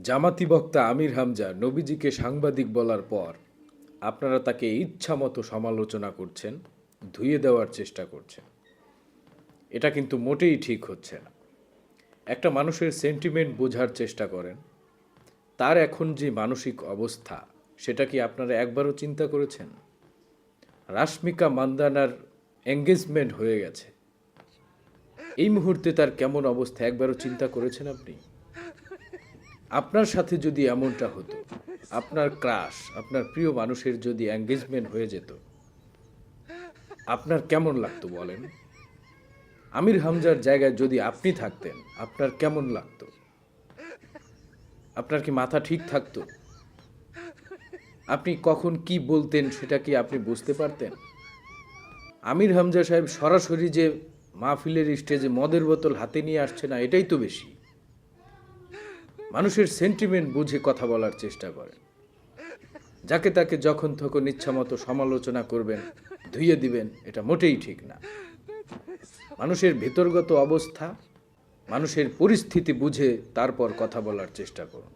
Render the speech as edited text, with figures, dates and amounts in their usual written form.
জামাতি বক্তা আমির হামজা নবীজিকে সাংবাদিক বলার পর আপনারা তাকে ইচ্ছামতো সমালোচনা করছেন, ধুয়ে দেওয়ার চেষ্টা করছেন। এটা কিন্তু মোটেই ঠিক হচ্ছে না। একটা মানুষের সেন্টিমেন্ট বোঝার চেষ্টা করেন। তার এখন যে মানসিক অবস্থা, সেটা কি আপনারা একবারও চিন্তা করেছেন? রাশমিকা মান্দানার এঙ্গেজমেন্ট হয়ে গেছে। এই মুহূর্তে তার কেমন অবস্থা একবারও চিন্তা করেছেন আপনি? আপনার সাথে যদি এমনটা হতো, আপনার ক্রাশ, আপনার প্রিয় মানুষের যদি এঙ্গেজমেন্ট হয়ে যেত, আপনার কেমন লাগতো বলেন? আমির হামজার জায়গায় যদি আপনি থাকতেন, আপনার কেমন লাগতো? আপনার কি মাথা ঠিক থাকতো? আপনি কখন কি বলতেন সেটা কি আপনি বুঝতে পারতেন? আমির হামজা সাহেব সরাসরি যে মাহফিলের স্টেজে মদের বোতল হাতে নিয়ে আসছে না, এটাই তো বেশি। মানুষের সেন্টিমেন্ট বুঝে কথা বলার চেষ্টা করেন। যাকে তাকে যখন তখন ইচ্ছামতো সমালোচনা করবেন, ধুইয়ে দিবেন, এটা মোটেই ঠিক না। মানুষের ভেতরগত অবস্থা, মানুষের পরিস্থিতি বুঝে তারপর কথা বলার চেষ্টা করুন।